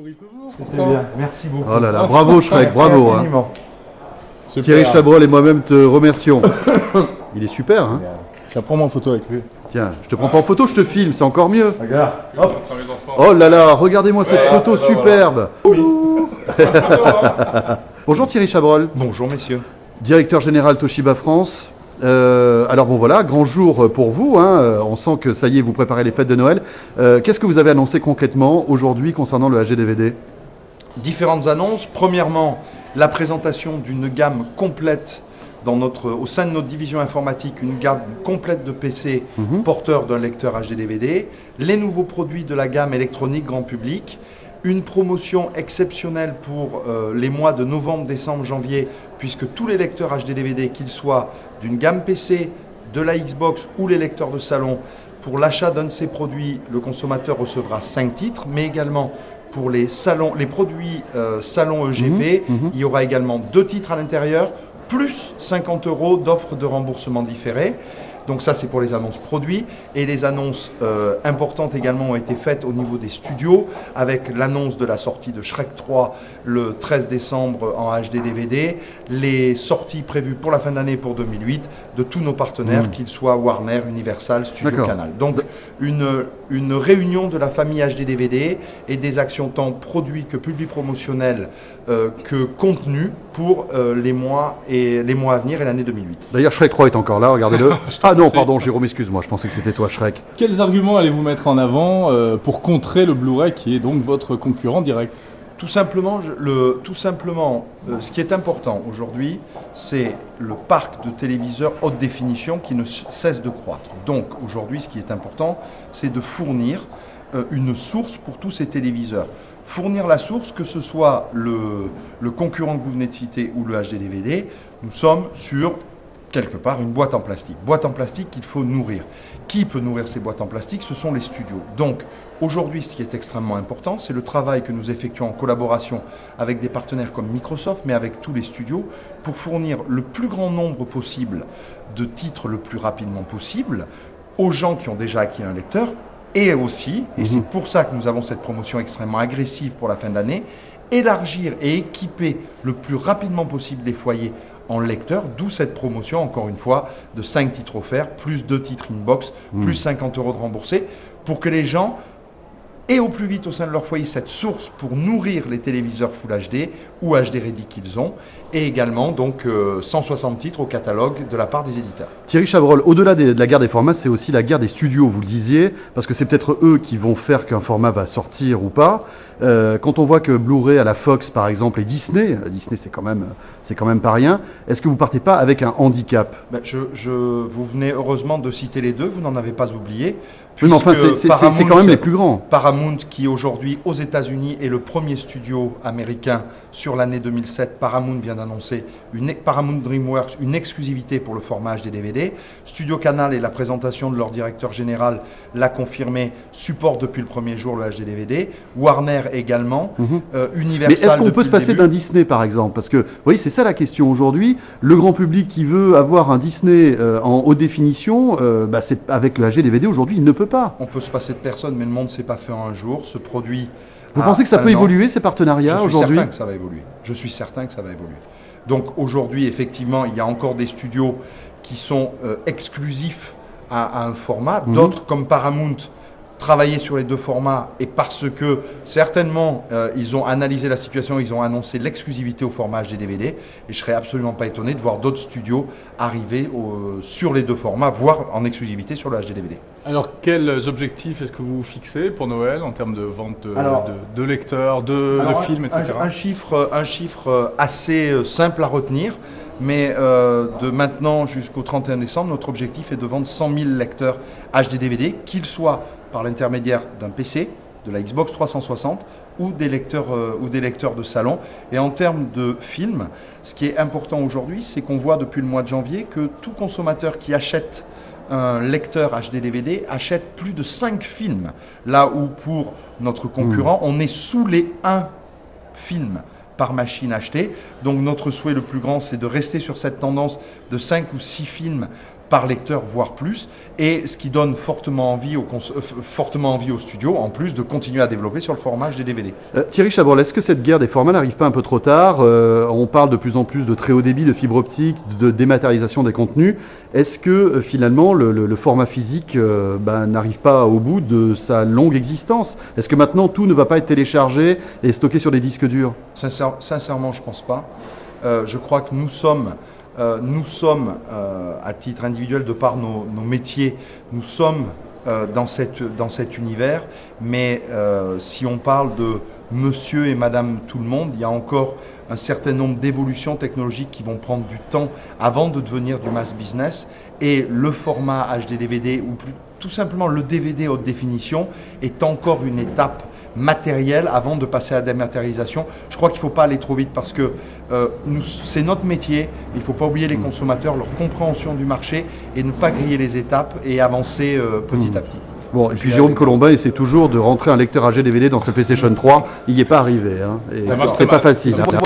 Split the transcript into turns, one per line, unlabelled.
sourit toujours.
C'était bien, merci beaucoup.
Oh là là, bravo Shrek, bravo. Hein.
Super.
Thierry Chabrol et moi-même te remercions. Il est super, hein.
Tiens, prends-moi en photo avec lui.
Tiens, je te prends pas en photo, je te filme, c'est encore mieux.
Regarde, hop.
Oh là là, regardez-moi cette photo superbe. Bonjour Thierry Chabrol,
Bonjour messieurs.
directeur général Toshiba France. Alors bon voilà, grand jour pour vous, hein. On sent que ça y est, vous préparez les fêtes de Noël. Qu'est-ce que vous avez annoncé concrètement aujourd'hui concernant le HD-DVD?
Différentes annonces. Premièrement, la présentation d'une gamme complète au sein de notre division informatique, une gamme complète de PC porteurs d'un lecteur HD-DVD, les nouveaux produits de la gamme électronique grand public, une promotion exceptionnelle pour les mois de novembre, décembre, janvier, puisque tous les lecteurs HD-DVD, qu'ils soient d'une gamme PC, de la Xbox ou les lecteurs de salon, pour l'achat d'un de ces produits, le consommateur recevra 5 titres, mais également pour les produits salon EGP, il y aura également 2 titres à l'intérieur, plus 50 € d'offres de remboursement différé. Donc ça, c'est pour les annonces produits. Et les annonces importantes également ont été faites au niveau des studios, avec l'annonce de la sortie de Shrek 3 le 13 décembre en HD-DVD, les sorties prévues pour la fin d'année pour 2008 de tous nos partenaires, qu'ils soient Warner, Universal, Studio Canal. Donc une réunion de la famille HD-DVD et des actions tant produits que publics promotionnels que contenu pour les mois à venir et l'année 2008.
D'ailleurs Shrek 3 est encore là, regardez-le. Ah non, pardon Jérôme, excuse-moi, je pensais que c'était toi Shrek.
Quels arguments allez-vous mettre en avant pour contrer le Blu-ray qui est donc votre concurrent direct?
Tout simplement, ce qui est important aujourd'hui, c'est le parc de téléviseurs haute définition qui ne cesse de croître. Donc aujourd'hui, ce qui est important, c'est de fournir une source pour tous ces téléviseurs. Fournir la source, que ce soit le concurrent que vous venez de citer ou le HD-DVD, nous sommes sur quelque part une boîte en plastique. Boîte en plastique qu'il faut nourrir. Qui peut nourrir ces boîtes en plastique? Ce sont les studios. Donc aujourd'hui, ce qui est extrêmement important, c'est le travail que nous effectuons en collaboration avec des partenaires comme Microsoft, mais avec tous les studios, pour fournir le plus grand nombre possible de titres le plus rapidement possible aux gens qui ont déjà acquis un lecteur, et aussi, et c'est pour ça que nous avons cette promotion extrêmement agressive pour la fin de l'année, élargir et équiper le plus rapidement possible les foyers en lecteur, d'où cette promotion, encore une fois, de 5 titres offerts, plus 2 titres in-box, plus 50 € de remboursés, pour que les gens aient au plus vite au sein de leur foyer cette source pour nourrir les téléviseurs Full HD ou HD Ready qu'ils ont, et également donc 160 titres au catalogue de la part des éditeurs.
Thierry Chabrol, au-delà de la guerre des formats, c'est aussi la guerre des studios, vous le disiez, parce que c'est peut-être eux qui vont faire qu'un format va sortir ou pas. Quand on voit que Blu-ray à la Fox par exemple et Disney c'est quand même pas rien, est-ce que vous partez pas avec un handicap?
Vous venez heureusement de citer les deux, vous n'en avez pas oublié.
Oui, mais enfin c'est quand même les plus grands.
Paramount qui aujourd'hui aux États-Unis est le premier studio américain sur l'année 2007. Paramount vient d'annoncer Paramount DreamWorks une exclusivité pour le format HD-DVD. Studio Canal et la présentation de leur directeur général l'a confirmé, supporte depuis le premier jour le HD-DVD. Warner également, Universal.
Mais est-ce qu'on peut se passer d'un Disney par exemple? Parce que, vous voyez, c'est ça la question aujourd'hui. Le grand public qui veut avoir un Disney en haute définition, c'est avec le HD-DVD aujourd'hui, il ne peut pas.
On peut se passer de personne, mais le monde ne s'est pas fait en un jour. Ce produit.
Vous pensez que ça peut évoluer, ces partenariats aujourd'hui?
Je suis certain que ça va évoluer. Je suis certain que ça va évoluer. Donc aujourd'hui, effectivement, il y a encore des studios qui sont exclusifs à un format. D'autres, comme Paramount, travailler sur les deux formats, et parce que certainement ils ont analysé la situation, ils ont annoncé l'exclusivité au format HD-DVD, et je ne serais absolument pas étonné de voir d'autres studios arriver sur les deux formats, voire en exclusivité sur le HD-DVD.
Alors quels objectifs est-ce que vous vous fixez pour Noël en termes de vente de lecteurs, de films, etc.
Un chiffre assez simple à retenir, mais de maintenant jusqu'au 31 décembre, notre objectif est de vendre 100 000 lecteurs HD-DVD, qu'ils soient par l'intermédiaire d'un PC, de la Xbox 360 ou des lecteurs de salon. Et en termes de films, ce qui est important aujourd'hui, c'est qu'on voit depuis le mois de janvier que tout consommateur qui achète un lecteur HD-DVD achète plus de 5 films. Là où pour notre concurrent, on est sous les 1 film par machine achetée. Donc notre souhait le plus grand, c'est de rester sur cette tendance de 5 ou 6 films par lecteur, voire plus, et ce qui donne fortement envie aux studios, en plus, de continuer à développer sur le format HD DVD.
Thierry Chabrol, est-ce que cette guerre des formats n'arrive pas un peu trop tard? On parle de plus en plus de très haut débit, de fibre optique, de dématérialisation des contenus. Est-ce que finalement le format physique n'arrive pas au bout de sa longue existence? Est-ce que maintenant tout ne va pas être téléchargé et stocké sur des disques durs?
Sincèrement, je ne pense pas. Je crois que nous sommes, à titre individuel, de par nos métiers, nous sommes dans cet univers. Mais si on parle de monsieur et madame tout le monde, il y a encore un certain nombre d'évolutions technologiques qui vont prendre du temps avant de devenir du mass business. Et le format HD DVD, ou tout simplement le DVD haute définition, est encore une étape matérielle avant de passer à la dématérialisation. Je crois qu'il ne faut pas aller trop vite parce que c'est notre métier. Il ne faut pas oublier les consommateurs, leur compréhension du marché et ne pas griller les étapes et avancer petit à petit.
Bon, et puis Jérôme Colombin essaie toujours de rentrer un lecteur HD DVD dans sa PlayStation 3. Il n'y est pas arrivé. Hein, et c'est pas facile. Hein.